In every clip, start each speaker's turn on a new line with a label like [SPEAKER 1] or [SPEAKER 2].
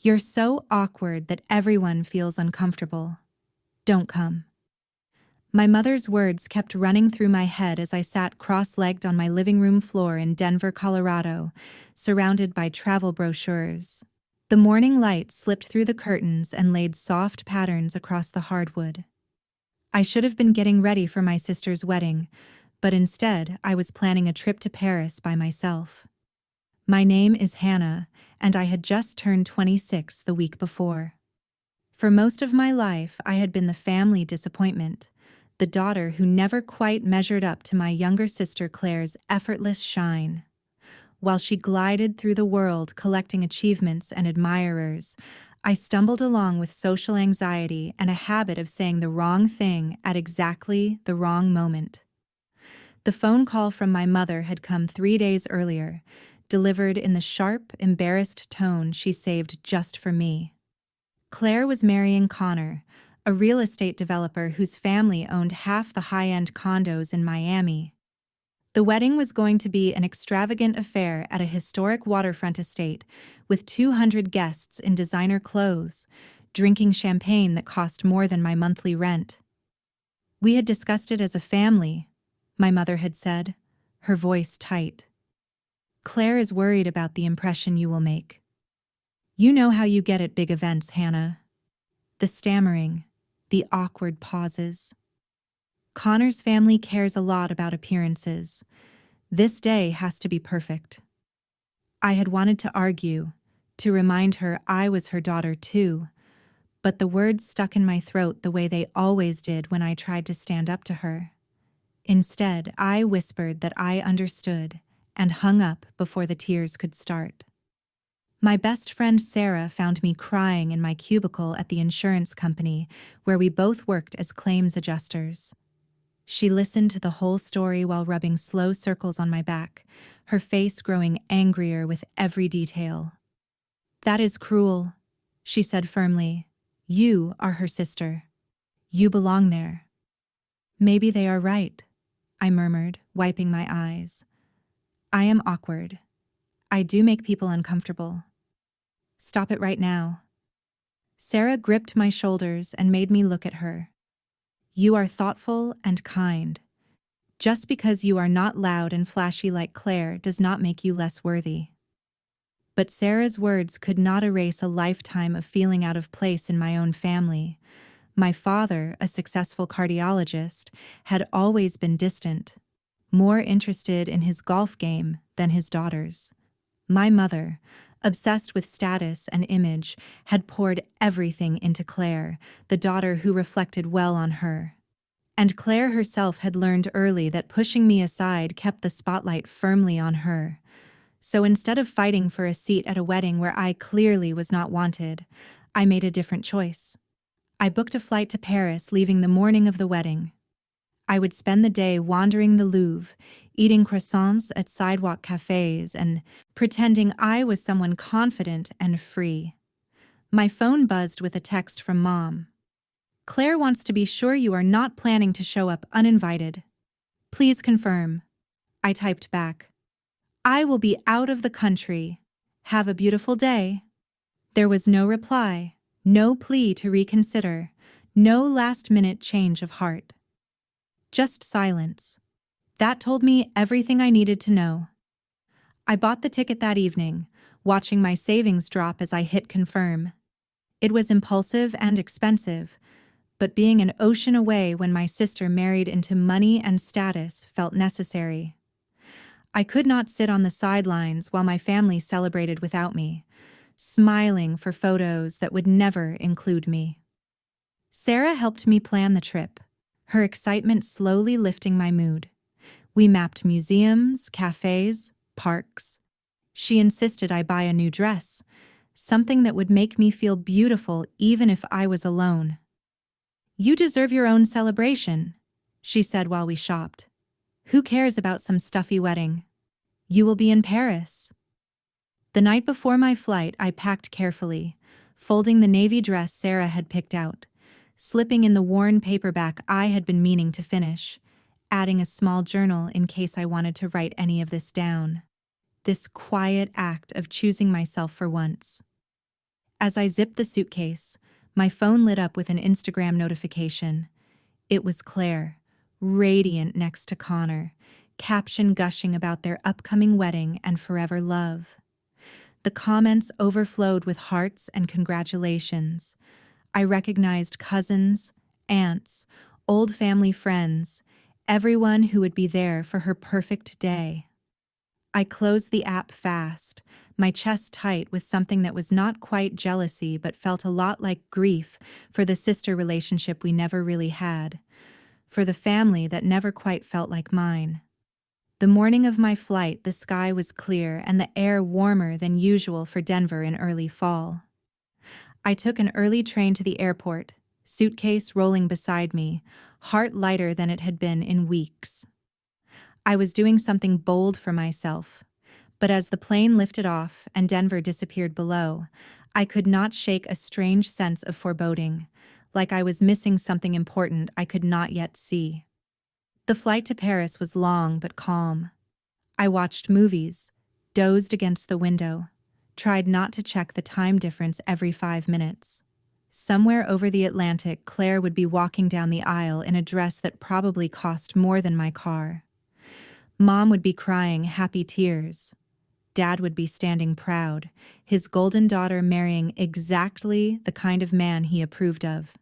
[SPEAKER 1] You're so awkward that everyone feels uncomfortable. Don't come." My mother's words kept running through my head as I sat cross-legged on my living room floor in Denver, Colorado, surrounded by travel brochures. The morning light slipped through the curtains and laid soft patterns across the hardwood. I should have been getting ready for my sister's wedding, but instead I was planning a trip to Paris by myself. My name is Hannah, and I had just turned 26 the week before. For most of my life, I had been the family disappointment, the daughter who never quite measured up to my younger sister Claire's effortless shine. While she glided through the world collecting achievements and admirers, I stumbled along with social anxiety and a habit of saying the wrong thing at exactly the wrong moment. The phone call from my mother had come 3 days earlier, delivered in the sharp, embarrassed tone she saved just for me. Claire was marrying Connor, a real estate developer whose family owned half the high-end condos in Miami. The wedding was going to be an extravagant affair at a historic waterfront estate, with 200 guests in designer clothes, drinking champagne that cost more than my monthly rent. "We had discussed it as a family," my mother had said, her voice tight. "Claire is worried about the impression you will make. You know how you get at big events, Hannah." The stammering, the awkward pauses. "Connor's family cares a lot about appearances. This day has to be perfect." I had wanted to argue, to remind her I was her daughter too, but the words stuck in my throat the way they always did when I tried to stand up to her. Instead, I whispered that I understood and hung up before the tears could start. My best friend Sarah found me crying in my cubicle at the insurance company where we both worked as claims adjusters. She listened to the whole story while rubbing slow circles on my back, her face growing angrier with every detail. "That is cruel," she said firmly. "You are her sister. You belong there." "Maybe they are right," I murmured, wiping my eyes. "I am awkward. I do make people uncomfortable. Stop it right now." Sarah gripped my shoulders and made me look at her. "You are thoughtful and kind. Just because you are not loud and flashy like Claire does not make you less worthy." But Sarah's words could not erase a lifetime of feeling out of place in my own family. My father, a successful cardiologist, had always been distant, more interested in his golf game than his daughters. My mother, obsessed with status and image, had poured everything into Claire, the daughter who reflected well on her. And Claire herself had learned early that pushing me aside kept the spotlight firmly on her. So instead of fighting for a seat at a wedding where I clearly was not wanted, I made a different choice. I booked a flight to Paris, leaving the morning of the wedding. I would spend the day wandering the Louvre, eating croissants at sidewalk cafes, and pretending I was someone confident and free. My phone buzzed with a text from Mom. "Claire wants to be sure you are not planning to show up uninvited. Please confirm." I typed back, "I will be out of the country. Have a beautiful day." There was no reply, no plea to reconsider, no last-minute change of heart. Just silence. That told me everything I needed to know. I bought the ticket that evening, watching my savings drop as I hit confirm. It was impulsive and expensive, but being an ocean away when my sister married into money and status felt necessary. I could not sit on the sidelines while my family celebrated without me, smiling for photos that would never include me. Sarah helped me plan the trip, her excitement slowly lifting my mood. We mapped museums, cafes, parks. She insisted I buy a new dress, something that would make me feel beautiful even if I was alone. "You deserve your own celebration," she said while we shopped. "Who cares about some stuffy wedding? You will be in Paris." The night before my flight, I packed carefully, folding the navy dress Sarah had picked out, slipping in the worn paperback I had been meaning to finish, adding a small journal in case I wanted to write any of this down. This quiet act of choosing myself for once. As I zipped the suitcase, my phone lit up with an Instagram notification. It was Claire, radiant next to Connor, caption gushing about their upcoming wedding and forever love. The comments overflowed with hearts and congratulations. I recognized cousins, aunts, old family friends, everyone who would be there for her perfect day. I closed the app fast, my chest tight with something that was not quite jealousy but felt a lot like grief for the sister relationship we never really had, for the family that never quite felt like mine. The morning of my flight, the sky was clear and the air warmer than usual for Denver in early fall. I took an early train to the airport, suitcase rolling beside me, heart lighter than it had been in weeks. I was doing something bold for myself, but as the plane lifted off and Denver disappeared below, I could not shake a strange sense of foreboding, like I was missing something important I could not yet see. The flight to Paris was long but calm. I watched movies, dozed against the window, tried not to check the time difference every 5 minutes. Somewhere over the Atlantic, Claire would be walking down the aisle in a dress that probably cost more than my car. Mom would be crying happy tears. Dad would be standing proud, his golden daughter marrying exactly the kind of man he approved of.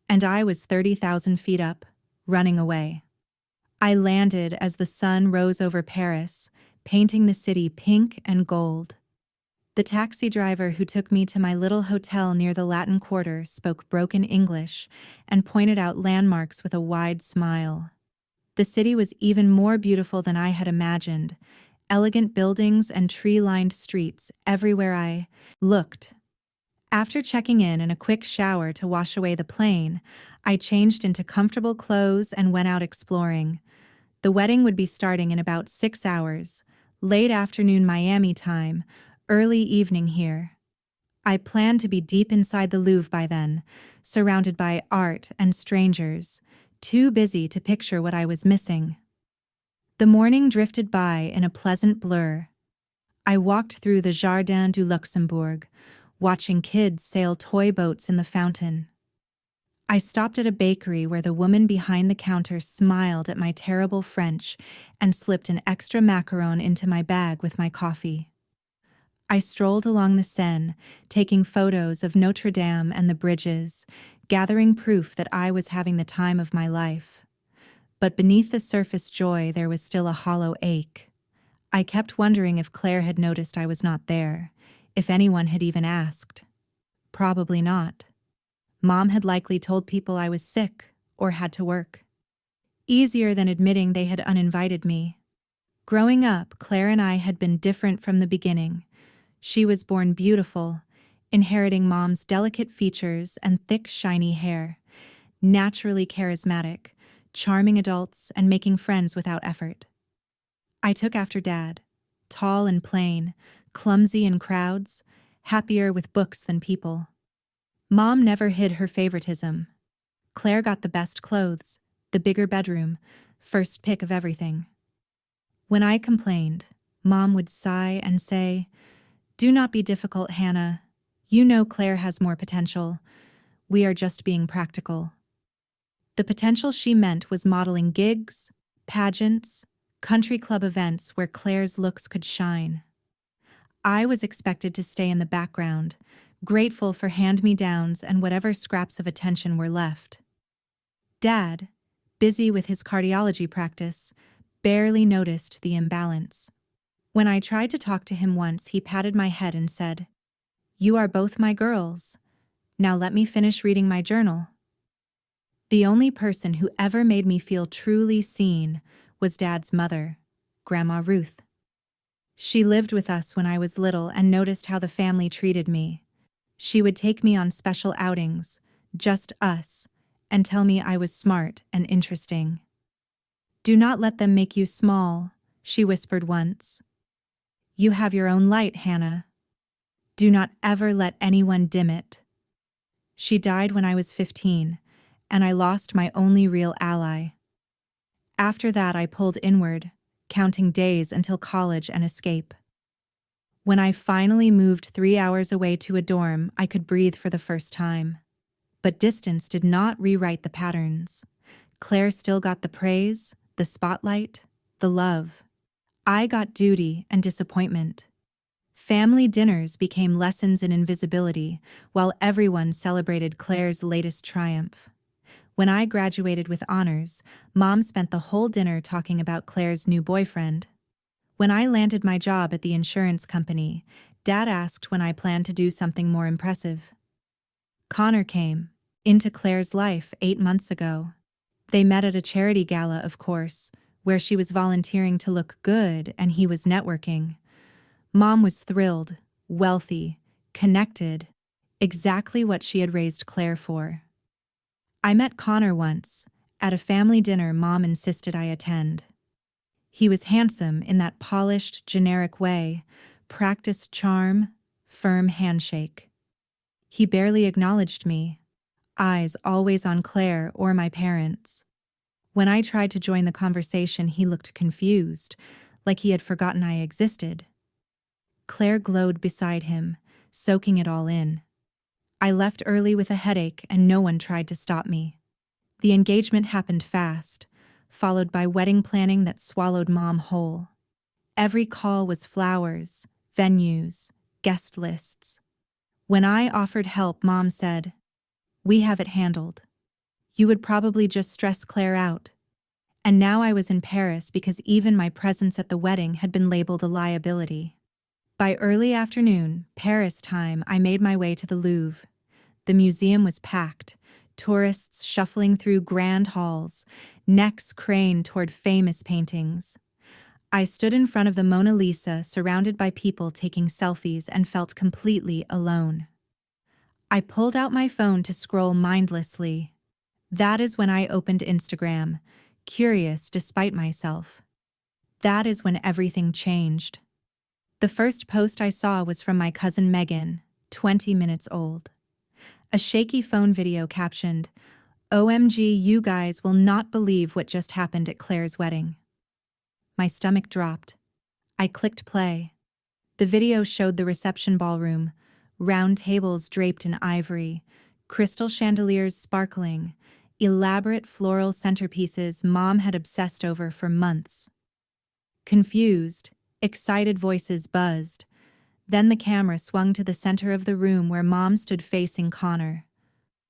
[SPEAKER 1] And I was 30,000 feet up, running away. I landed as the sun rose over Paris, painting the city pink and gold. The taxi driver who took me to my little hotel near the Latin Quarter spoke broken English and pointed out landmarks with a wide smile. The city was even more beautiful than I had imagined, elegant buildings and tree-lined streets everywhere I looked. After checking in and a quick shower to wash away the plane, I changed into comfortable clothes and went out exploring. The wedding would be starting in about 6 hours, late afternoon Miami time, early evening here. I planned to be deep inside the Louvre by then, surrounded by art and strangers, too busy to picture what I was missing. The morning drifted by in a pleasant blur. I walked through the Jardin du Luxembourg, watching kids sail toy boats in the fountain. I stopped at a bakery where the woman behind the counter smiled at my terrible French and slipped an extra macaron into my bag with my coffee. I strolled along the Seine, taking photos of Notre Dame and the bridges, gathering proof that I was having the time of my life. But beneath the surface joy there was still a hollow ache. I kept wondering if Claire had noticed I was not there, if anyone had even asked. Probably not. Mom had likely told people I was sick or had to work. Easier than admitting they had uninvited me. Growing up, Claire and I had been different from the beginning. She was born beautiful, inheriting Mom's delicate features and thick, shiny hair, naturally charismatic, charming adults and making friends without effort. I took after Dad, tall and plain, clumsy in crowds, happier with books than people. Mom never hid her favoritism. Claire got the best clothes, the bigger bedroom, first pick of everything. When I complained, Mom would sigh and say, "Do not be difficult, Hannah. You know Claire has more potential. We are just being practical." The potential she meant was modeling gigs, pageants, country club events where Claire's looks could shine. I was expected to stay in the background, grateful for hand-me-downs and whatever scraps of attention were left. Dad, busy with his cardiology practice, barely noticed the imbalance. When I tried to talk to him once, he patted my head and said, "You are both my girls. Now let me finish reading my journal." The only person who ever made me feel truly seen was Dad's mother, Grandma Ruth. She lived with us when I was little and noticed how the family treated me. She would take me on special outings, just us, and tell me I was smart and interesting. "Do not let them make you small," she whispered once. "You have your own light, Hannah. Do not ever let anyone dim it." She died when I was 15, and I lost my only real ally. After that, I pulled inward, counting days until college and escape. When I finally moved 3 hours away to a dorm, I could breathe for the first time. But distance did not rewrite the patterns. Claire still got the praise, the spotlight, the love. I got duty and disappointment. Family dinners became lessons in invisibility, while everyone celebrated Claire's latest triumph. When I graduated with honors, Mom spent the whole dinner talking about Claire's new boyfriend. When I landed my job at the insurance company, Dad asked when I planned to do something more impressive. Connor came into Claire's life 8 months ago. They met at a charity gala, of course, where she was volunteering to look good and he was networking. Mom was thrilled, wealthy, connected, exactly what she had raised Claire for. I met Connor once, at a family dinner Mom insisted I attend. He was handsome in that polished, generic way, practiced charm, firm handshake. He barely acknowledged me, eyes always on Claire or my parents. When I tried to join the conversation, he looked confused, like he had forgotten I existed. Claire glowed beside him, soaking it all in. I left early with a headache and no one tried to stop me. The engagement happened fast, followed by wedding planning that swallowed Mom whole. Every call was flowers, venues, guest lists. When I offered help, Mom said, "We have it handled. You would probably just stress Claire out." And now I was in Paris because even my presence at the wedding had been labeled a liability. By early afternoon, Paris time, I made my way to the Louvre. The museum was packed, tourists shuffling through grand halls, necks craned toward famous paintings. I stood in front of the Mona Lisa, surrounded by people taking selfies, and felt completely alone. I pulled out my phone to scroll mindlessly. That is when I opened Instagram, curious despite myself. That is when everything changed. The first post I saw was from my cousin Megan, 20 minutes old. A shaky phone video captioned, "OMG, you guys will not believe what just happened at Claire's wedding." My stomach dropped. I clicked play. The video showed the reception ballroom, round tables draped in ivory, crystal chandeliers sparkling, elaborate floral centerpieces Mom had obsessed over for months. Confused, excited voices buzzed. Then the camera swung to the center of the room where Mom stood facing Connor.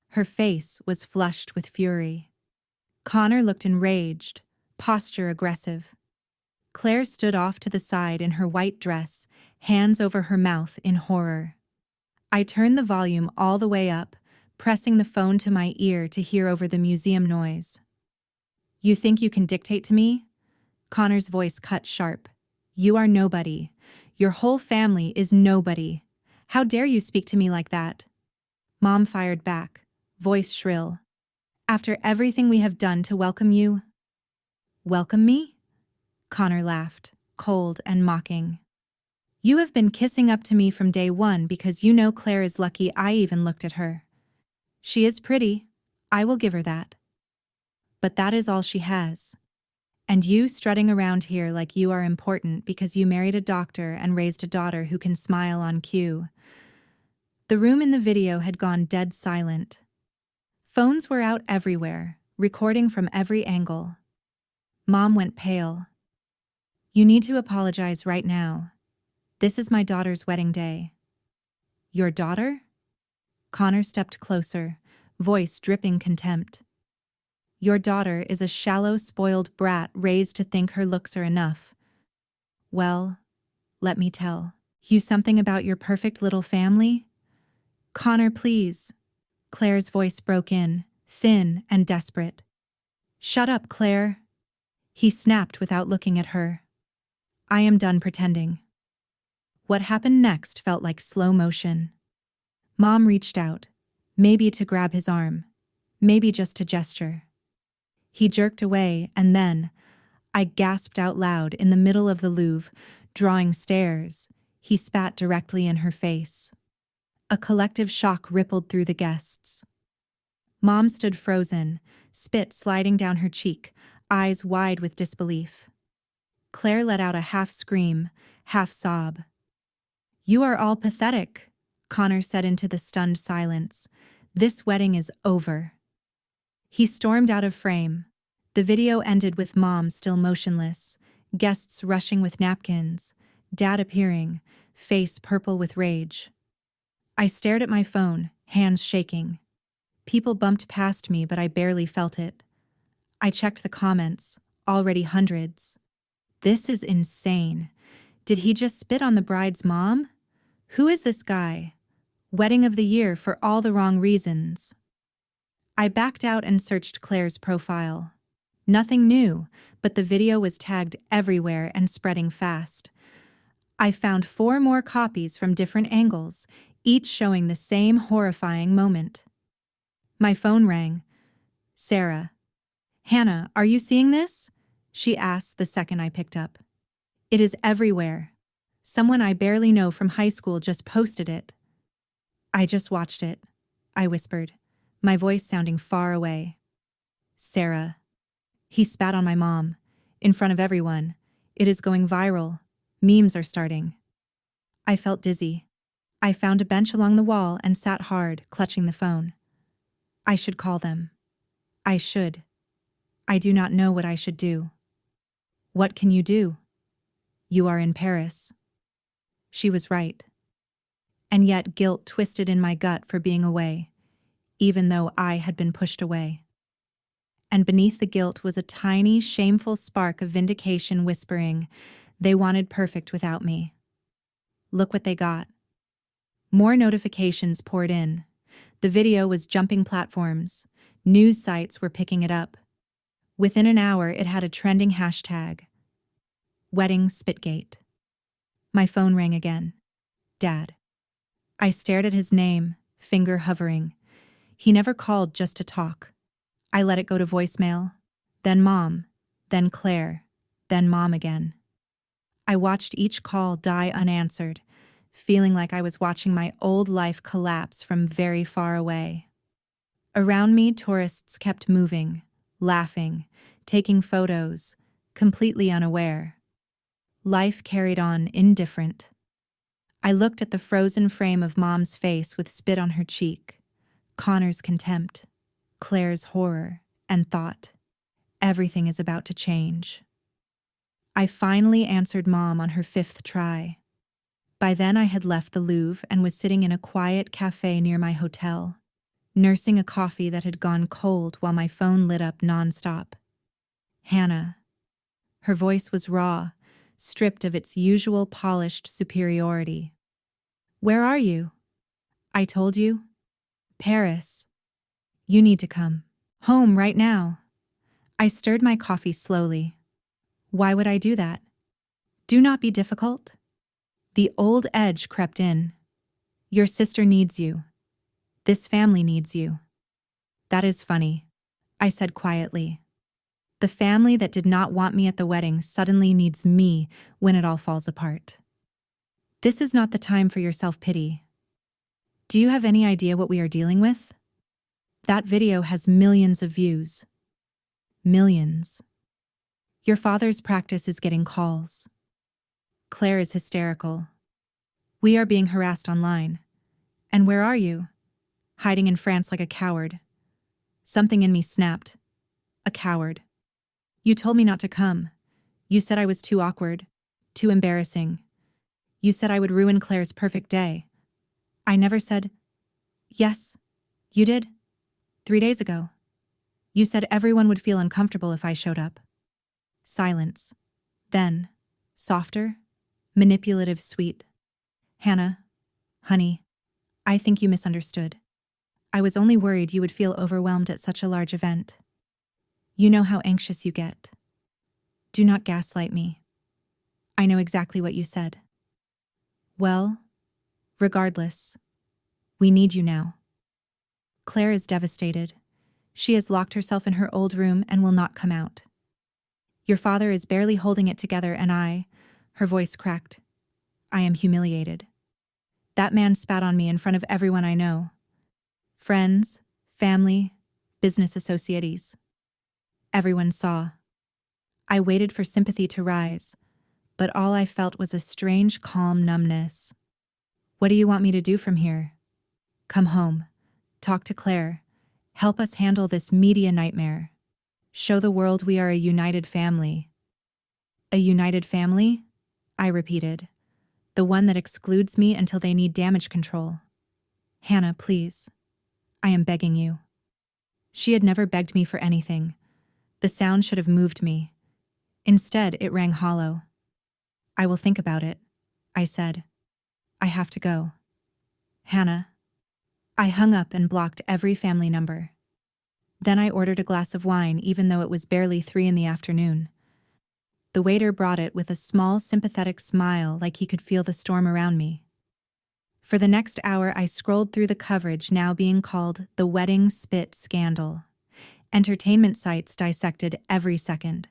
[SPEAKER 1] Her face was flushed with fury. Connor looked enraged, posture aggressive. Claire stood off to the side in her white dress, hands over her mouth in horror. I turned the volume all the way up, pressing the phone to my ear to hear over the museum noise. "You think you can dictate to me?" Connor's voice cut sharp. "You are nobody. Your whole family is nobody. How dare you speak to me like that?" Mom fired back, voice shrill. "After everything we have done to welcome you?" "Welcome me?" Connor laughed, cold and mocking. "You have been kissing up to me from day one because you know Claire is lucky I even looked at her. She is pretty, I will give her that. But that is all she has. And you strutting around here like you are important because you married a doctor and raised a daughter who can smile on cue." The room in the video had gone dead silent. Phones were out everywhere, recording from every angle. Mom went pale. "You need to apologize right now. This is my daughter's wedding day." "Your daughter?" Connor stepped closer, voice dripping contempt. "Your daughter is a shallow, spoiled brat raised to think her looks are enough. Well, let me tell you something about your perfect little family." "Connor, please." Claire's voice broke in, thin and desperate. "Shut up, Claire." He snapped without looking at her. "I am done pretending." What happened next felt like slow motion. Mom reached out, maybe to grab his arm, maybe just to gesture. He jerked away, and then, I gasped out loud in the middle of the Louvre, drawing stares, he spat directly in her face. A collective shock rippled through the guests. Mom stood frozen, spit sliding down her cheek, eyes wide with disbelief. Claire let out a half scream, half sob. You are all pathetic, Connor said into the stunned silence. This wedding is over. He stormed out of frame. The video ended with Mom still motionless, guests rushing with napkins, Dad appearing, face purple with rage. I stared at my phone, hands shaking. People bumped past me, but I barely felt it. I checked the comments, already hundreds. This is insane. Did he just spit on the bride's mom? Who is this guy? Wedding of the year for all the wrong reasons. I backed out and searched Claire's profile. Nothing new, but the video was tagged everywhere and spreading fast. I found 4 more copies from different angles, each showing the same horrifying moment. My phone rang. Sarah. Hannah, are you seeing this? She asked the second I picked up. It is everywhere. Someone I barely know from high school just posted it. I just watched it, I whispered, my voice sounding far away. Sarah. He spat on my mom. In front of everyone. It is going viral. Memes are starting. I felt dizzy. I found a bench along the wall and sat hard, clutching the phone. I should call them. I should. I do not know what I should do. What can you do? You are in Paris. She was right. And yet guilt twisted in my gut for being away, even though I had been pushed away. And beneath the guilt was a tiny, shameful spark of vindication whispering, they wanted perfect without me. Look what they got. More notifications poured in. The video was jumping platforms. News sites were picking it up. Within an hour, it had a trending hashtag. Wedding Spitgate. My phone rang again. Dad. I stared at his name, finger hovering. He never called just to talk. I let it go to voicemail. Then Mom. Then Claire. Then Mom again. I watched each call die unanswered, feeling like I was watching my old life collapse from very far away. Around me, tourists kept moving, laughing, taking photos, completely unaware. Life carried on indifferent. I looked at the frozen frame of Mom's face with spit on her cheek, Connor's contempt, Claire's horror, and thought, everything is about to change. I finally answered Mom on her 5th try. By then I had left the Louvre and was sitting in a quiet cafe near my hotel, nursing a coffee that had gone cold while my phone lit up nonstop. Hannah. Her voice was raw, stripped of its usual polished superiority. Where are you? I told you. Paris. You need to come. Home right now. I stirred my coffee slowly. Why would I do that? Do not be difficult. The old edge crept in. Your sister needs you. This family needs you. That is funny, I said quietly. The family that did not want me at the wedding suddenly needs me when it all falls apart. This is not the time for your self-pity. Do you have any idea what we are dealing with? That video has millions of views. Millions. Your father's practice is getting calls. Claire is hysterical. We are being harassed online. And where are you? Hiding in France like a coward. Something in me snapped. A coward. You told me not to come. You said I was too awkward, too embarrassing. You said I would ruin Claire's perfect day. I never said, yes, you did. 3 days ago. You said everyone would feel uncomfortable if I showed up. Silence. Then, softer, manipulative, sweet. Hannah, honey, I think you misunderstood. I was only worried you would feel overwhelmed at such a large event. You know how anxious you get. Do not gaslight me. I know exactly what you said. Well, regardless, we need you now. Claire is devastated. She has locked herself in her old room and will not come out. Your father is barely holding it together and her voice cracked. I am humiliated. That man spat on me in front of everyone I know. Friends, family, business associates. Everyone saw. I waited for sympathy to rise, but all I felt was a strange, calm numbness. What do you want me to do from here? Come home. Talk to Claire. Help us handle this media nightmare. Show the world we are a united family. A united family? I repeated. The one that excludes me until they need damage control. Hannah, please. I am begging you. She had never begged me for anything. The sound should have moved me. Instead, it rang hollow. I will think about it, I said. I have to go. Hannah. I hung up and blocked every family number. Then I ordered a glass of wine even though it was barely 3 in the afternoon. The waiter brought it with a small, sympathetic smile like he could feel the storm around me. For the next hour, I scrolled through the coverage now being called the wedding spit scandal. Entertainment sites dissected every second.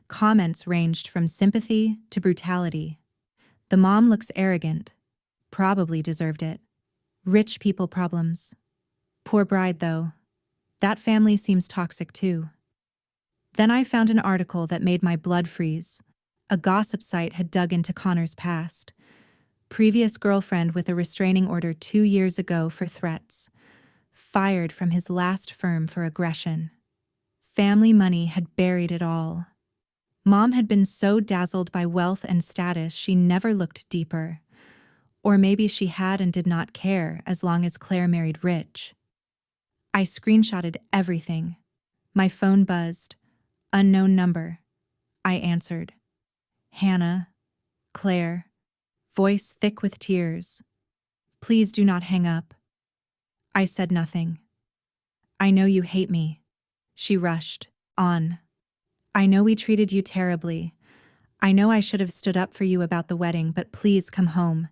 [SPEAKER 1] Comments ranged from sympathy to brutality. The mom looks arrogant. Probably deserved it. Rich people problems. Poor bride, though. That family seems toxic, too. Then I found an article that made my blood freeze. A gossip site had dug into Connor's past. Previous girlfriend with a restraining order 2 years ago for threats. Fired from his last firm for aggression. Family money had buried it all. Mom had been so dazzled by wealth and status she never looked deeper. Or maybe she had and did not care as long as Claire married rich. I screenshotted everything. My phone buzzed. Unknown number. I answered. Hannah. Claire. Voice thick with tears. Please do not hang up. I said nothing. I know you hate me. She rushed on. I know we treated you terribly. I know I should have stood up for you about the wedding, but please come home.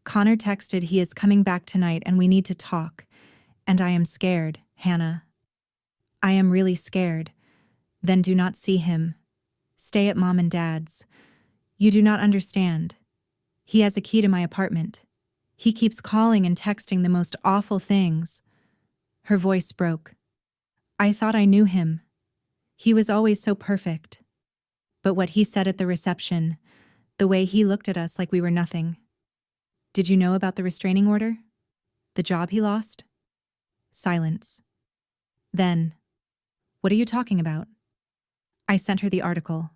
[SPEAKER 1] Connor texted he is coming back tonight and we need to talk. And I am scared, Hannah. I am really scared. Then do not see him. Stay at Mom and Dad's. You do not understand. He has a key to my apartment. He keeps calling and texting the most awful things. Her voice broke. I thought I knew him. He was always so perfect. But what he said at the reception, the way he looked at us like we were nothing. Did you know about the restraining order? The job he lost? Silence. Then, what are you talking about? I sent her the article.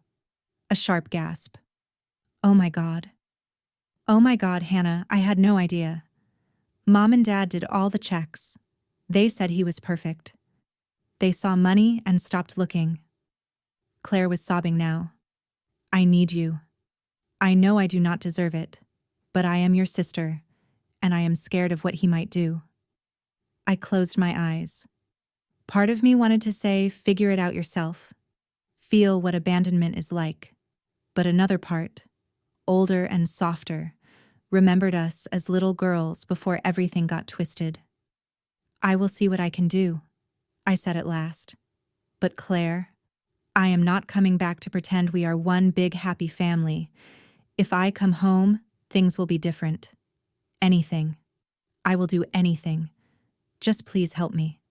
[SPEAKER 1] A sharp gasp. Oh my God. Oh my God, Hannah, I had no idea. Mom and Dad did all the checks. They said he was perfect. They saw money and stopped looking. Claire was sobbing now. I need you. I know I do not deserve it, but I am your sister, and I am scared of what he might do. I closed my eyes. Part of me wanted to say, figure it out yourself. Feel what abandonment is like. But another part, older and softer, remembered us as little girls before everything got twisted. I will see what I can do, I said at last. But Claire, I am not coming back to pretend we are one big happy family. If I come home, things will be different. Anything. I will do anything. Just please help me.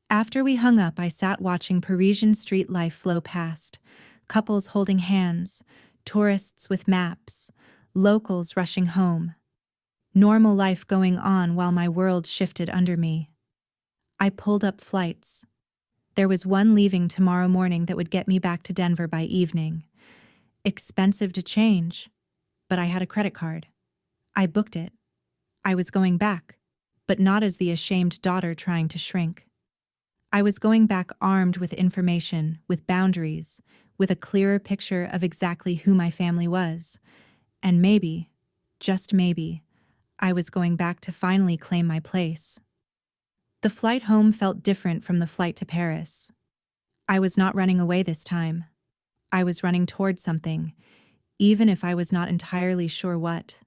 [SPEAKER 1] After we hung up, I sat watching Parisian street life flow past. Couples holding hands, tourists with maps, locals rushing home. Normal life going on while my world shifted under me. I pulled up flights. There was one leaving tomorrow morning that would get me back to Denver by evening. Expensive to change, but I had a credit card. I booked it. I was going back, but not as the ashamed daughter trying to shrink. I was going back armed with information, with boundaries, with a clearer picture of exactly who my family was. And maybe, just maybe, I was going back to finally claim my place. The flight home felt different from the flight to Paris. I was not running away this time. I was running toward something, even if I was not entirely sure what.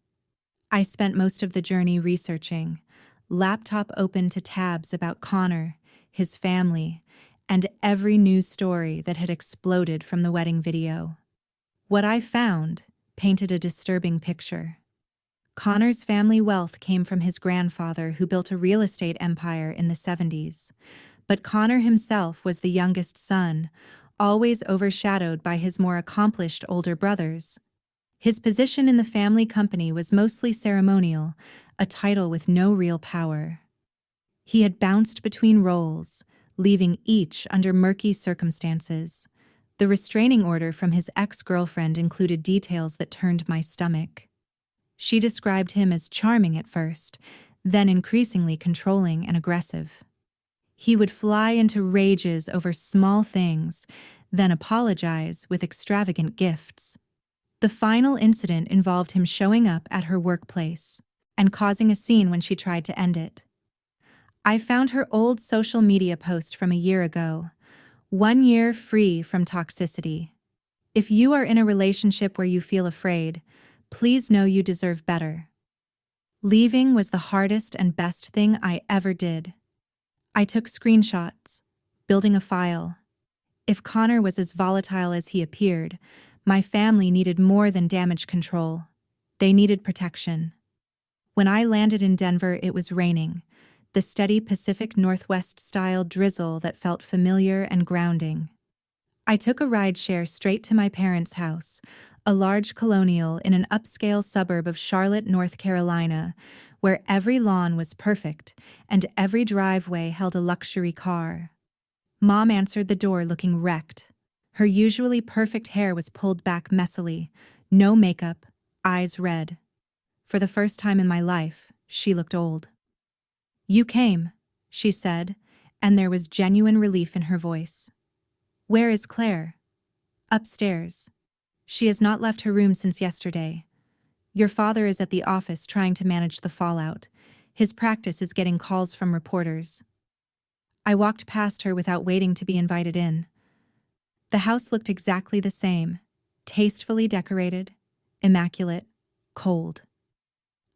[SPEAKER 1] I spent most of the journey researching, laptop open to tabs about Connor, his family, and every news story that had exploded from the wedding video. What I found painted a disturbing picture. Connor's family wealth came from his grandfather, who built a real estate empire in the 70s. But Connor himself was the youngest son, always overshadowed by his more accomplished older brothers. His position in the family company was mostly ceremonial, a title with no real power. He had bounced between roles, leaving each under murky circumstances. The restraining order from his ex-girlfriend included details that turned my stomach. She described him as charming at first, then increasingly controlling and aggressive. He would fly into rages over small things, then apologize with extravagant gifts. The final incident involved him showing up at her workplace and causing a scene when she tried to end it. I found her old social media post from a year ago. 1 year free from toxicity. If you are in a relationship where you feel afraid, please know you deserve better. Leaving was the hardest and best thing I ever did. I took screenshots, building a file. If Connor was as volatile as he appeared, my family needed more than damage control. They needed protection. When I landed in Denver, it was raining, the steady Pacific Northwest-style drizzle that felt familiar and grounding. I took a rideshare straight to my parents' house, a large colonial in an upscale suburb of Charlotte, North Carolina, where every lawn was perfect and every driveway held a luxury car. Mom answered the door looking wrecked. Her usually perfect hair was pulled back messily, no makeup, eyes red. For the first time in my life, she looked old. "You came," she said, and there was genuine relief in her voice. "Where is Claire?" "Upstairs. She has not left her room since yesterday. Your father is at the office trying to manage the fallout. His practice is getting calls from reporters." I walked past her without waiting to be invited in. The house looked exactly the same, tastefully decorated, immaculate, cold.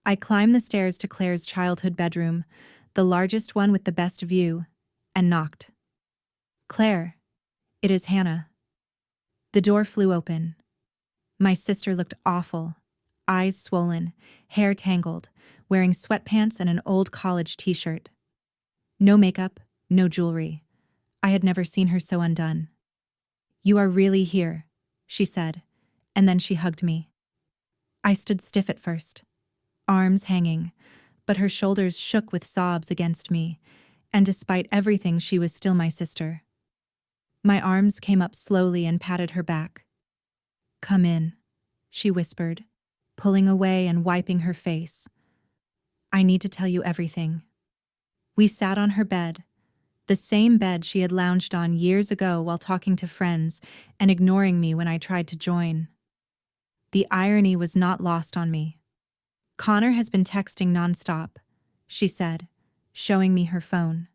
[SPEAKER 1] I climbed the stairs to Claire's childhood bedroom, the largest one with the best view, and knocked. "Claire, it is Hannah." The door flew open. My sister looked awful, eyes swollen, hair tangled, wearing sweatpants and an old college t-shirt. No makeup, no jewelry. I had never seen her so undone. "You are really here," she said, and then she hugged me. I stood stiff at first, arms hanging, but her shoulders shook with sobs against me, and despite everything she was still my sister. My arms came up slowly and patted her back. "Come in," she whispered, pulling away and wiping her face. "I need to tell you everything." We sat on her bed, the same bed she had lounged on years ago while talking to friends and ignoring me when I tried to join. The irony was not lost on me. "Connor has been texting nonstop," she said, showing me her phone.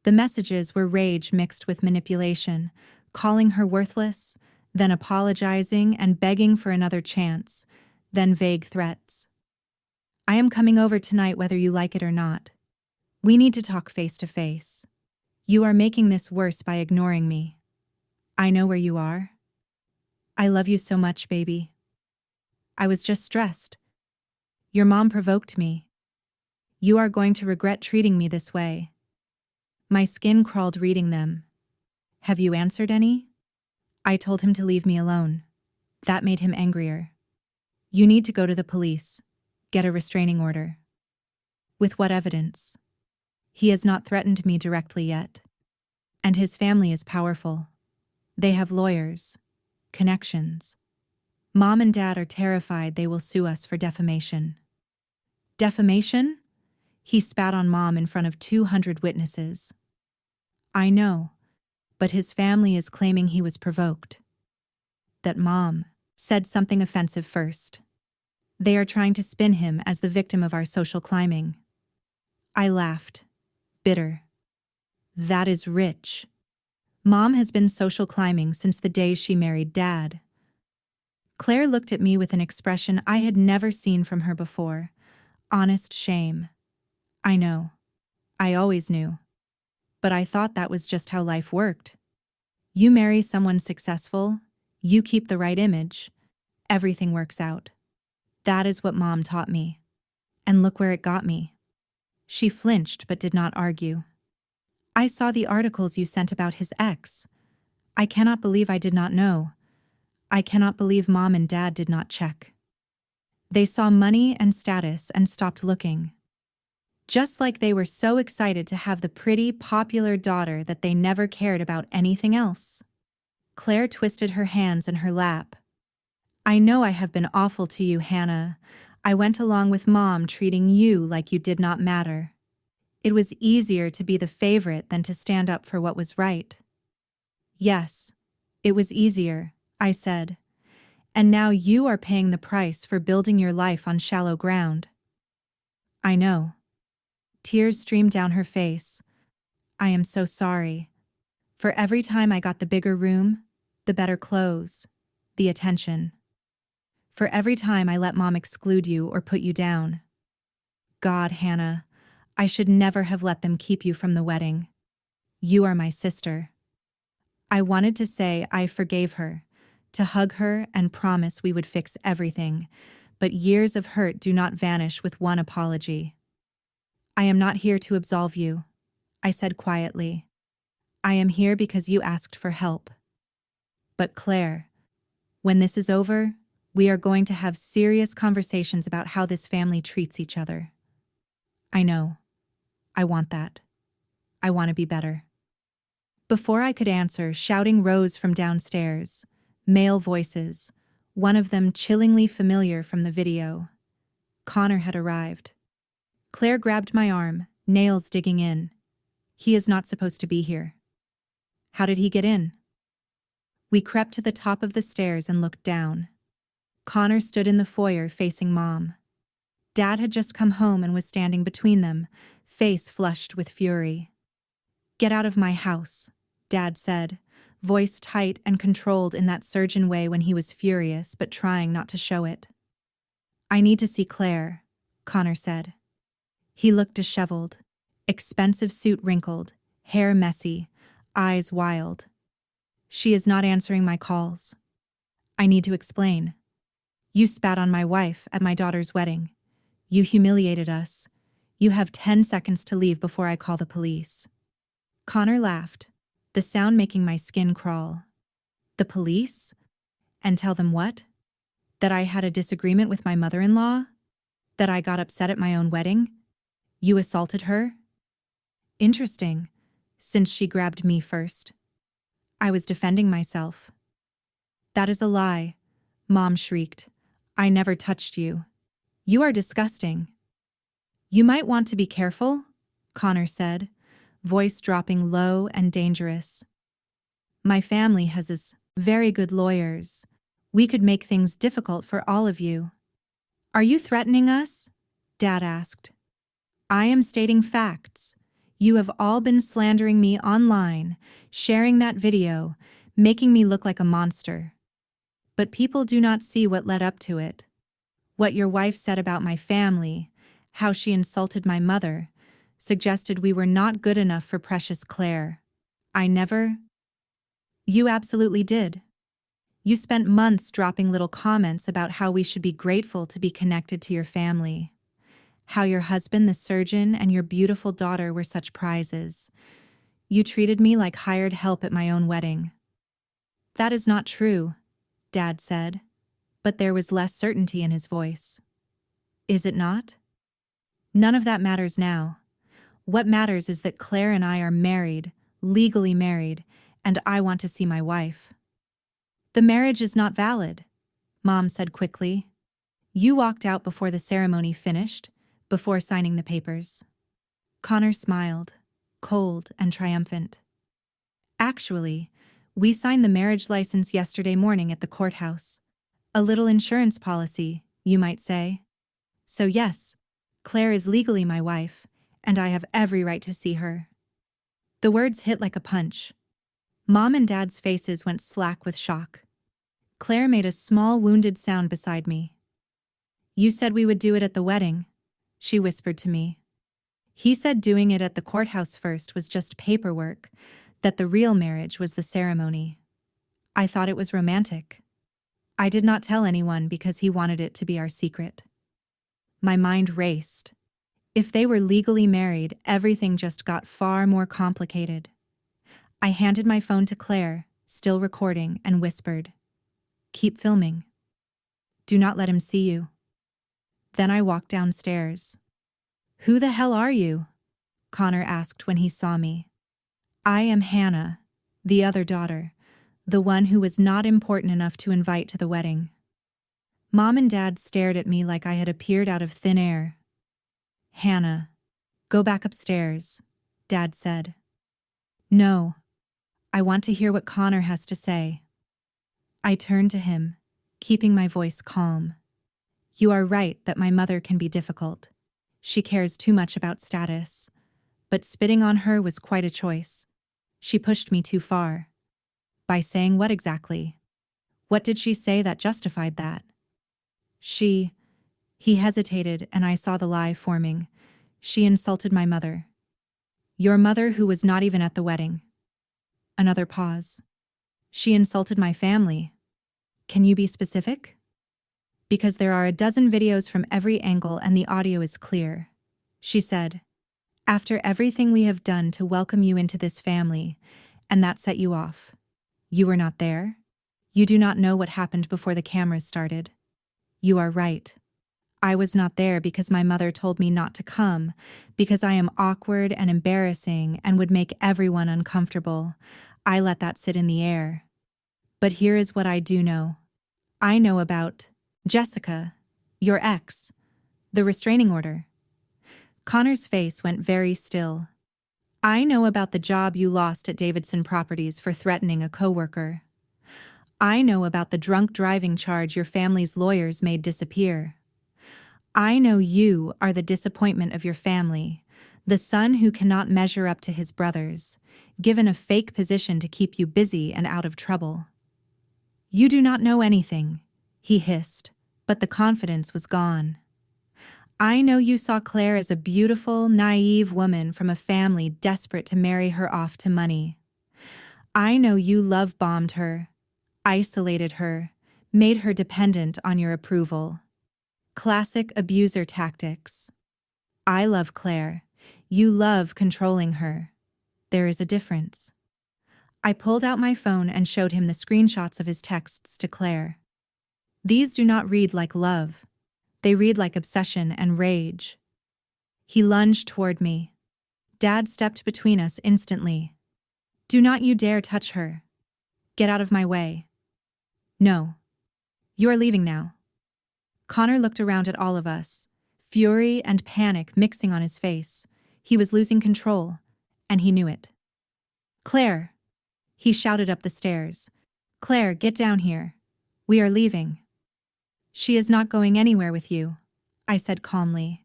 [SPEAKER 1] The messages were rage mixed with manipulation, calling her worthless, then apologizing and begging for another chance, then vague threats. "I am coming over tonight whether you like it or not. We need to talk face to face. You are making this worse by ignoring me. I know where you are. I love you so much, baby. I was just stressed. Your mom provoked me. You are going to regret treating me this way." My skin crawled reading them. "Have you answered any?" I told him to leave me alone. That made him angrier. "You need to go to the police. Get a restraining order." "With what evidence?" "He has not threatened me directly yet. And his family is powerful. They have lawyers, connections. Mom and Dad are terrified they will sue us for defamation." "Defamation?" He spat on Mom in front of 200 witnesses. "I know, but his family is claiming he was provoked. That Mom said something offensive first. They are trying to spin him as the victim of our social climbing." I laughed, bitter. "That is rich. Mom has been social climbing since the day she married Dad." Claire looked at me with an expression I had never seen from her before. Honest shame. "I know. I always knew. But I thought that was just how life worked. You marry someone successful, you keep the right image, everything works out. That is what Mom taught me. And look where it got me." She flinched but did not argue. "I saw the articles you sent about his ex. I cannot believe I did not know. I cannot believe Mom and Dad did not check." They saw money and status and stopped looking. Just like they were so excited to have the pretty, popular daughter that they never cared about anything else. Claire twisted her hands in her lap. I know I have been awful to you, Hannah. I went along with Mom treating you like you did not matter. It was easier to be the favorite than to stand up for what was right. Yes, it was easier, I said. And now you are paying the price for building your life on shallow ground. I know. Tears streamed down her face. I am so sorry. For every time I got the bigger room, the better clothes, the attention. For every time I let Mom exclude you or put you down. God, Hannah, I should never have let them keep you from the wedding. You are my sister. I wanted to say I forgave her, to hug her and promise we would fix everything, but years of hurt do not vanish with one apology. I am not here to absolve you, I said quietly. I am here because you asked for help. But Claire, when this is over, we are going to have serious conversations about how this family treats each other. I know. I want that. I want to be better. Before I could answer, shouting rose from downstairs. Male voices, one of them chillingly familiar from the video. Connor had arrived. Claire grabbed my arm, nails digging in. He is not supposed to be here. How did he get in? We crept to the top of the stairs and looked down. Connor stood in the foyer facing Mom. Dad had just come home and was standing between them, face flushed with fury. Get out of my house, Dad said, voice tight and controlled in that surgeon way when he was furious but trying not to show it. I need to see Claire, Connor said. He looked disheveled, expensive suit wrinkled, hair messy, eyes wild. She is not answering my calls. I need to explain. You spat on my wife at my daughter's wedding. You humiliated us. You have 10 seconds to leave before I call the police. Connor laughed, the sound making my skin crawl. The police? And tell them what? That I had a disagreement with my mother-in-law? That I got upset at my own wedding? You assaulted her? Interesting, since she grabbed me first. I was defending myself. That is a lie, Mom shrieked. I never touched you. You are disgusting. You might want to be careful, Connor said, voice dropping low and dangerous. My family has very good lawyers. We could make things difficult for all of you. Are you threatening us? Dad asked. I am stating facts. You have all been slandering me online, sharing that video, making me look like a monster. But people do not see what led up to it. What your wife said about my family, how she insulted my mother, suggested we were not good enough for precious Claire. I never... You absolutely did. You spent months dropping little comments about how we should be grateful to be connected to your family. How your husband, the surgeon, and your beautiful daughter were such prizes. You treated me like hired help at my own wedding. That is not true, Dad said, but there was less certainty in his voice. Is it not? None of that matters now. What matters is that Claire and I are married, legally married, and I want to see my wife. The marriage is not valid, Mom said quickly. You walked out before the ceremony finished, before signing the papers. Connor smiled, cold and triumphant. Actually, we signed the marriage license yesterday morning at the courthouse. A little insurance policy, you might say. So yes, Claire is legally my wife, and I have every right to see her. The words hit like a punch. Mom and Dad's faces went slack with shock. Claire made a small wounded sound beside me. You said we would do it at the wedding, she whispered to me. He said doing it at the courthouse first was just paperwork, that the real marriage was the ceremony. I thought it was romantic. I did not tell anyone because he wanted it to be our secret. My mind raced. If they were legally married, everything just got far more complicated. I handed my phone to Claire, still recording, and whispered, "Keep filming. Do not let him see you." Then I walked downstairs. "Who the hell are you?" Connor asked when he saw me. "I am Hannah, the other daughter, the one who was not important enough to invite to the wedding." Mom and Dad stared at me like I had appeared out of thin air. "Hannah, go back upstairs," Dad said. "No, I want to hear what Connor has to say." I turned to him, keeping my voice calm. "You are right that my mother can be difficult. She cares too much about status. But spitting on her was quite a choice. She pushed me too far." "By saying what exactly? What did she say that justified that?" He hesitated, and I saw the lie forming. "She insulted my mother." "Your mother, who was not even at the wedding?" Another pause. "She insulted my family." "Can you be specific?" "Because there are a dozen videos from every angle and the audio is clear." She said, "After everything we have done to welcome you into this family, and that set you off. You were not there? You do not know what happened before the cameras started." "You are right. I was not there because my mother told me not to come, because I am awkward and embarrassing and would make everyone uncomfortable. I let that sit in the air. But here is what I do know. I know about Jessica, your ex, the restraining order." Connor's face went very still. "I know about the job you lost at Davidson Properties for threatening a coworker. I know about the drunk driving charge your family's lawyers made disappear. I know you are the disappointment of your family, the son who cannot measure up to his brothers, given a fake position to keep you busy and out of trouble." "You do not know anything," he hissed, but the confidence was gone. "I know you saw Claire as a beautiful, naive woman from a family desperate to marry her off to money. I know you love-bombed her, isolated her, made her dependent on your approval. Classic abuser tactics. I love Claire. You love controlling her. There is a difference." I pulled out my phone and showed him the screenshots of his texts to Claire. "These do not read like love. They read like obsession and rage." He lunged toward me. Dad stepped between us instantly. "Do not you dare touch her. Get out of my way." "No. You are leaving now." Connor looked around at all of us, fury and panic mixing on his face. He was losing control, and he knew it. "Claire!" He shouted up the stairs. "Claire, get down here. We are leaving." "She is not going anywhere with you," I said calmly.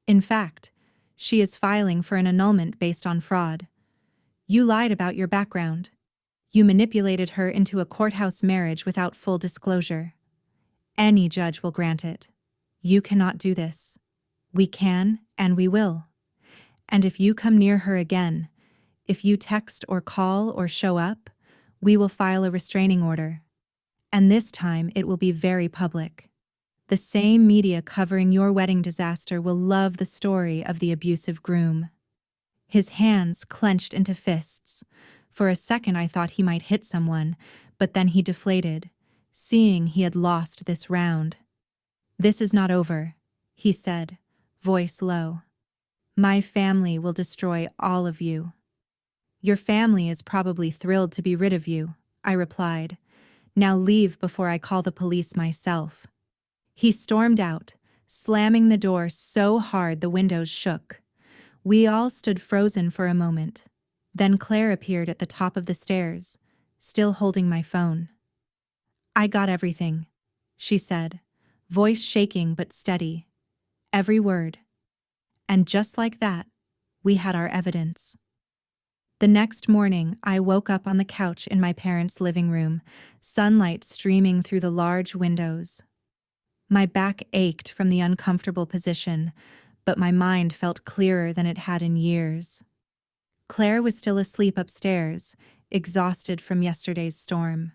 [SPEAKER 1] "In fact, she is filing for an annulment based on fraud. You lied about your background. You manipulated her into a courthouse marriage without full disclosure. Any judge will grant it. You cannot do this. We can, and we will. And if you come near her again, if you text or call or show up, we will file a restraining order. And this time it will be very public. The same media covering your wedding disaster will love the story of the abusive groom." His hands clenched into fists. For a second I thought he might hit someone, but then he deflated, seeing he had lost this round. "This is not over," he said, voice low. "My family will destroy all of you." "Your family is probably thrilled to be rid of you," I replied. "Now leave before I call the police myself." He stormed out, slamming the door so hard the windows shook. We all stood frozen for a moment. Then Claire appeared at the top of the stairs, still holding my phone. "I got everything," she said, voice shaking but steady. "Every word." And just like that, we had our evidence. The next morning, I woke up on the couch in my parents' living room, sunlight streaming through the large windows. My back ached from the uncomfortable position, but my mind felt clearer than it had in years. Claire was still asleep upstairs, exhausted from yesterday's storm.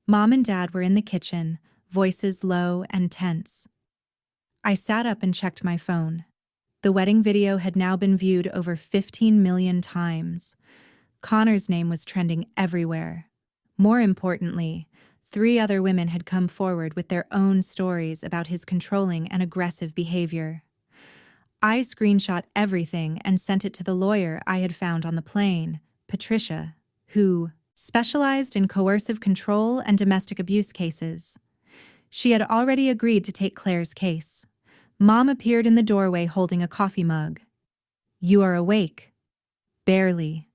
[SPEAKER 1] Mom and Dad were in the kitchen, voices low and tense. I sat up and checked my phone. The wedding video had now been viewed over 15 million times. Connor's name was trending everywhere. More importantly, 3 other women had come forward with their own stories about his controlling and aggressive behavior. I screenshot everything and sent it to the lawyer I had found on the plane, Patricia, who specialized in coercive control and domestic abuse cases. She had already agreed to take Claire's case. Mom appeared in the doorway holding a coffee mug. "You are awake." "Barely."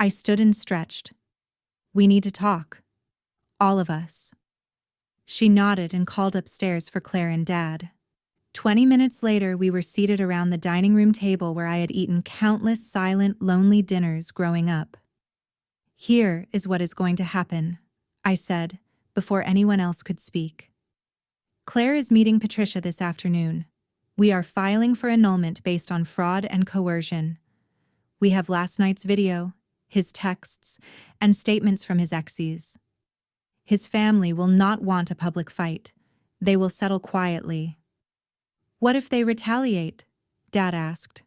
[SPEAKER 1] I stood and stretched. "We need to talk. All of us." She nodded and called upstairs for Claire and Dad. 20 minutes later, we were seated around the dining room table where I had eaten countless silent, lonely dinners growing up. "Here is what is going to happen," I said, before anyone else could speak. "Claire is meeting Patricia this afternoon. We are filing for annulment based on fraud and coercion. We have last night's video, his texts, and statements from his exes. His family will not want a public fight. They will settle quietly." "What if they retaliate?" Dad asked.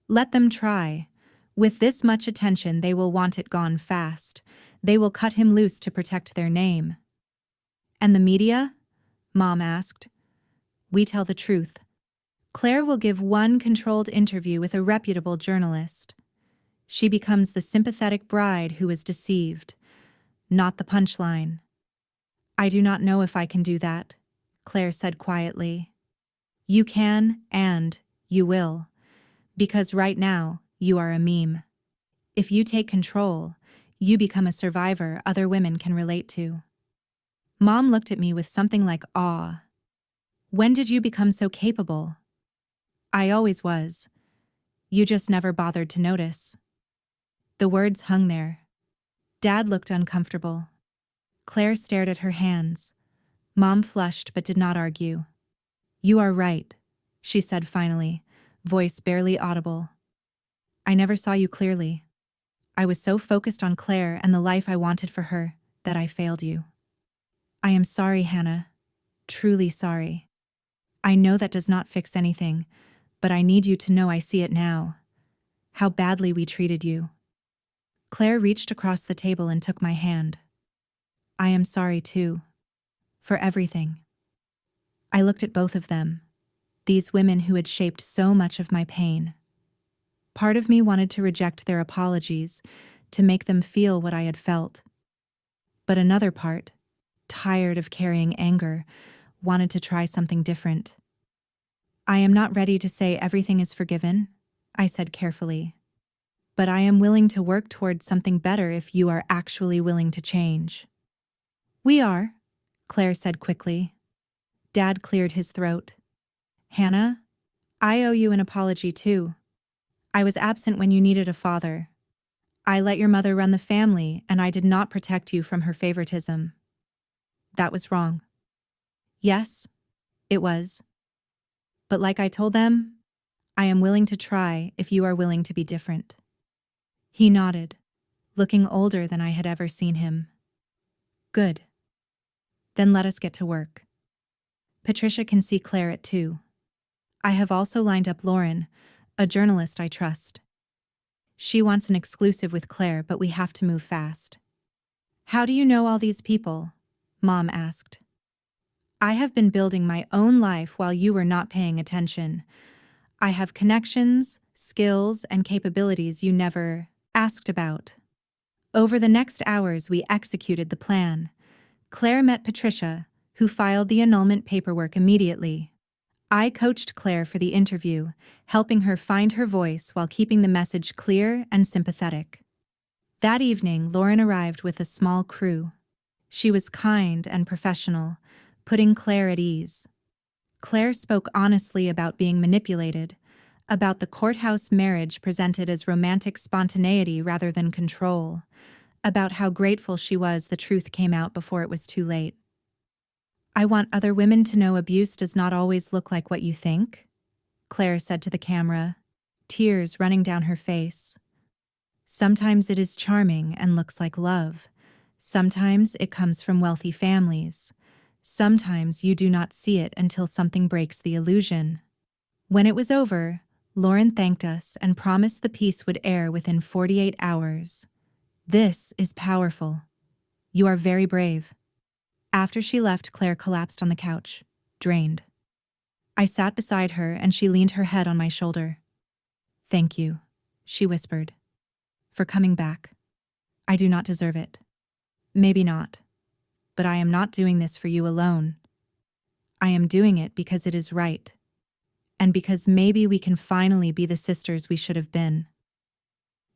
[SPEAKER 1] "Let them try. With this much attention, they will want it gone fast. They will cut him loose to protect their name." "And the media?" Mom asked. "We tell the truth. Claire will give one controlled interview with a reputable journalist. She becomes the sympathetic bride who is deceived, not the punchline." "I do not know if I can do that," Claire said quietly. "You can, and you will. Because right now, you are a meme. If you take control, you become a survivor other women can relate to." Mom looked at me with something like awe. "When did you become so capable?" "I always was. You just never bothered to notice." The words hung there. Dad looked uncomfortable. Claire stared at her hands. Mom flushed but did not argue. "You are right," she said finally, voice barely audible. "I never saw you clearly. I was so focused on Claire and the life I wanted for her that I failed you. I am sorry, Hannah. Truly sorry. I know that does not fix anything, but I need you to know I see it now. How badly we treated you." Claire reached across the table and took my hand. "I am sorry too. For everything." I looked at both of them, these women who had shaped so much of my pain. Part of me wanted to reject their apologies, to make them feel what I had felt. But another part, tired of carrying anger, wanted to try something different. "I am not ready to say everything is forgiven," I said carefully. "But I am willing to work towards something better if you are actually willing to change." "We are," Claire said quickly. Dad cleared his throat. "Hannah, I owe you an apology too. I was absent when you needed a father. I let your mother run the family, and I did not protect you from her favoritism. That was wrong." "Yes, it was. But like I told them, I am willing to try if you are willing to be different." He nodded, looking older than I had ever seen him. "Good. Then let us get to work. Patricia can see Claire at 2. I have also lined up Lauren, a journalist I trust. She wants an exclusive with Claire, but we have to move fast." "How do you know all these people?" Mom asked. "I have been building my own life while you were not paying attention. I have connections, skills, and capabilities you never asked about." Over the next hours, we executed the plan. Claire met Patricia, who filed the annulment paperwork immediately. I coached Claire for the interview, helping her find her voice while keeping the message clear and sympathetic. That evening, Lauren arrived with a small crew. She was kind and professional, putting Claire at ease. Claire spoke honestly about being manipulated, about the courthouse marriage presented as romantic spontaneity rather than control, about how grateful she was the truth came out before it was too late. "I want other women to know abuse does not always look like what you think," Claire said to the camera, tears running down her face. "Sometimes it is charming and looks like love. Sometimes it comes from wealthy families. Sometimes you do not see it until something breaks the illusion." When it was over, Lauren thanked us and promised the piece would air within 48 hours. "This is powerful. You are very brave." After she left, Claire collapsed on the couch, drained. I sat beside her and she leaned her head on my shoulder. "Thank you," she whispered, "for coming back. I do not deserve it. Maybe not. But I am not doing this for you alone. I am doing it because it is right. And because maybe we can finally be the sisters we should have been."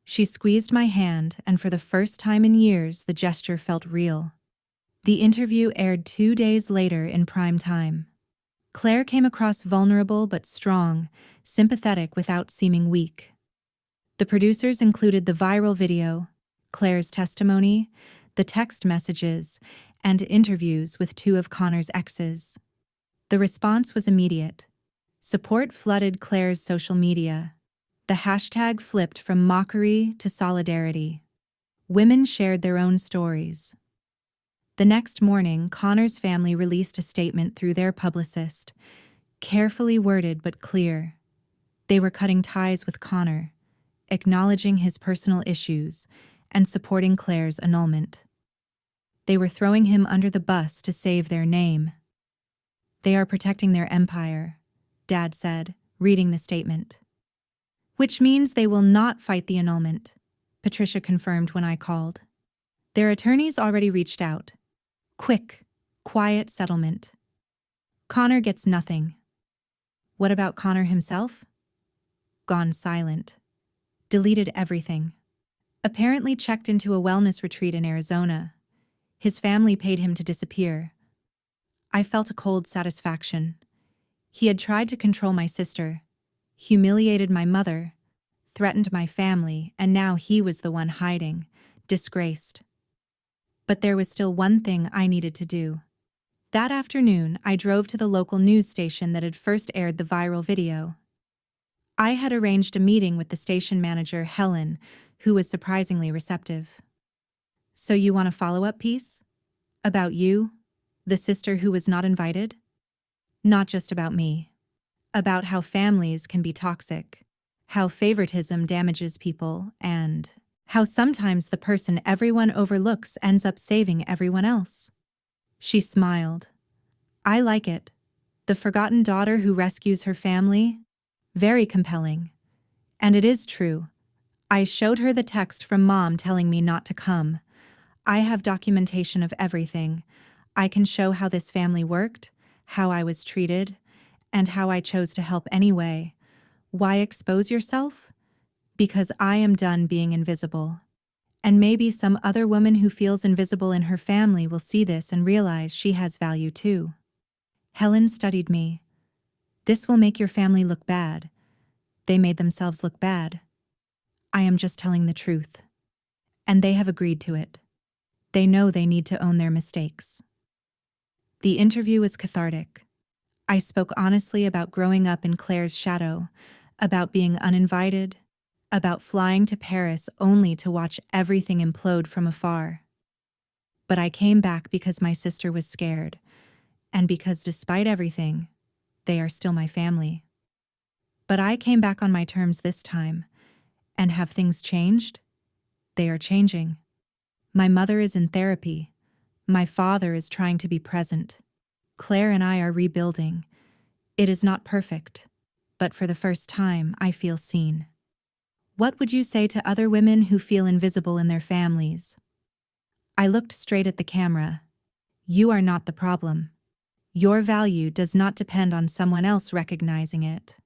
[SPEAKER 1] She squeezed my hand, and for the first time in years, the gesture felt real. The interview aired 2 days later in prime time. Claire came across vulnerable but strong, sympathetic without seeming weak. The producers included the viral video, Claire's testimony, the text messages, and interviews with 2 of Connor's exes. The response was immediate. Support flooded Claire's social media. The hashtag flipped from mockery to solidarity. Women shared their own stories. The next morning, Connor's family released a statement through their publicist, carefully worded but clear. They were cutting ties with Connor, acknowledging his personal issues, and supporting Claire's annulment. They were throwing him under the bus to save their name. "They are protecting their empire," Dad said, reading the statement. "Which means they will not fight the annulment," Patricia confirmed when I called. "Their attorneys already reached out. Quick, quiet settlement. Connor gets nothing." What about Connor himself? Gone silent. Deleted everything. Apparently checked into a wellness retreat in Arizona. His family paid him to disappear. I felt a cold satisfaction. He had tried to control my sister, humiliated my mother, threatened my family, and now he was the one hiding, disgraced. But there was still one thing I needed to do. That afternoon, I drove to the local news station that had first aired the viral video. I had arranged a meeting with the station manager, Helen, who was surprisingly receptive. "So you want a follow-up piece? About you, the sister who was not invited?" "Not just about me. About how families can be toxic, how favoritism damages people, and how sometimes the person everyone overlooks ends up saving everyone else." She smiled. "I like it. The forgotten daughter who rescues her family? Very compelling. And it is true. I showed her the text from Mom telling me not to come. I have documentation of everything. I can show how this family worked, how I was treated, and how I chose to help anyway. Why expose yourself? Because I am done being invisible. And maybe some other woman who feels invisible in her family will see this and realize she has value too." Helen studied me. "This will make your family look bad. They made themselves look bad. I am just telling the truth. And they have agreed to it. They know they need to own their mistakes." The interview was cathartic. I spoke honestly about growing up in Claire's shadow, about being uninvited, about flying to Paris only to watch everything implode from afar. But I came back because my sister was scared, and because despite everything, they are still my family. But I came back on my terms this time, and have things changed? They are changing. My mother is in therapy. My father is trying to be present. Claire and I are rebuilding. It is not perfect, but for the first time, I feel seen. What would you say to other women who feel invisible in their families? I looked straight at the camera. You are not the problem. Your value does not depend on someone else recognizing it.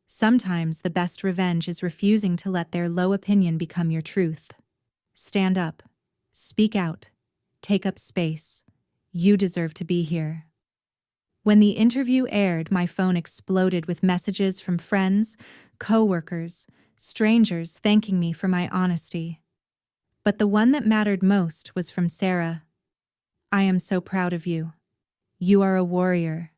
[SPEAKER 1] Sometimes the best revenge is refusing to let their low opinion become your truth. Stand up. Speak out. Take up space. You deserve to be here. When the interview aired, my phone exploded with messages from friends, co-workers, strangers thanking me for my honesty. But the one that mattered most was from Sarah. "I am so proud of you. You are a warrior."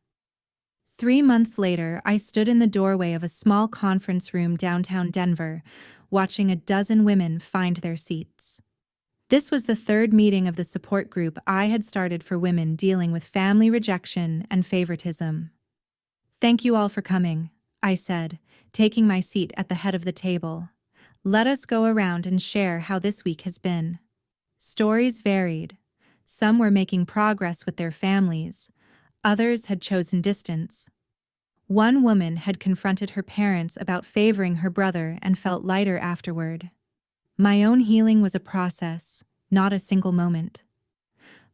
[SPEAKER 1] 3 months later, I stood in the doorway of a small conference room downtown Denver, watching a dozen women find their seats. This was the 3rd meeting of the support group I had started for women dealing with family rejection and favoritism. "Thank you all for coming," I said, taking my seat at the head of the table. "Let us go around and share how this week has been." Stories varied. Some were making progress with their families, others had chosen distance. One woman had confronted her parents about favoring her brother and felt lighter afterward. My own healing was a process, not a single moment.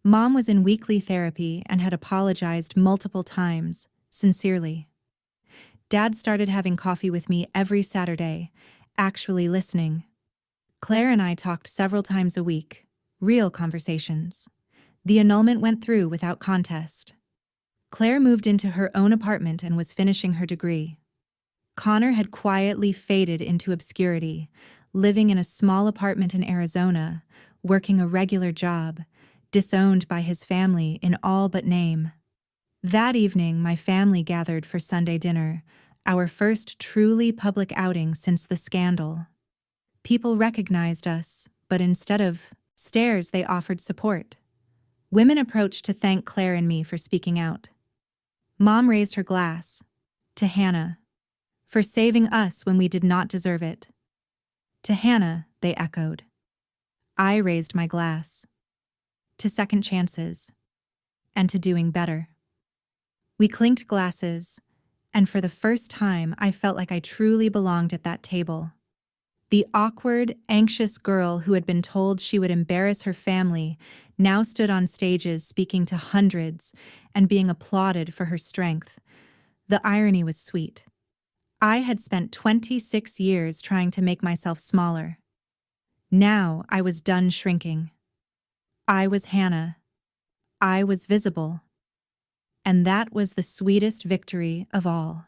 [SPEAKER 1] Mom was in weekly therapy and had apologized multiple times, sincerely. Dad started having coffee with me every Saturday, actually listening. Claire and I talked several times a week, real conversations. The annulment went through without contest. Claire moved into her own apartment and was finishing her degree. Connor had quietly faded into obscurity, living in a small apartment in Arizona, working a regular job, disowned by his family in all but name. That evening, my family gathered for Sunday dinner, our first truly public outing since the scandal. People recognized us, but instead of stares, they offered support. Women approached to thank Claire and me for speaking out. Mom raised her glass. To Hannah. For saving us when we did not deserve it. To Hannah, they echoed. I raised my glass. To second chances. And to doing better. We clinked glasses, and for the first time I felt like I truly belonged at that table. The awkward, anxious girl who had been told she would embarrass her family now stood on stages speaking to hundreds and being applauded for her strength. The irony was sweet. I had spent 26 years trying to make myself smaller. Now I was done shrinking. I was Hannah. I was visible. And that was the sweetest victory of all.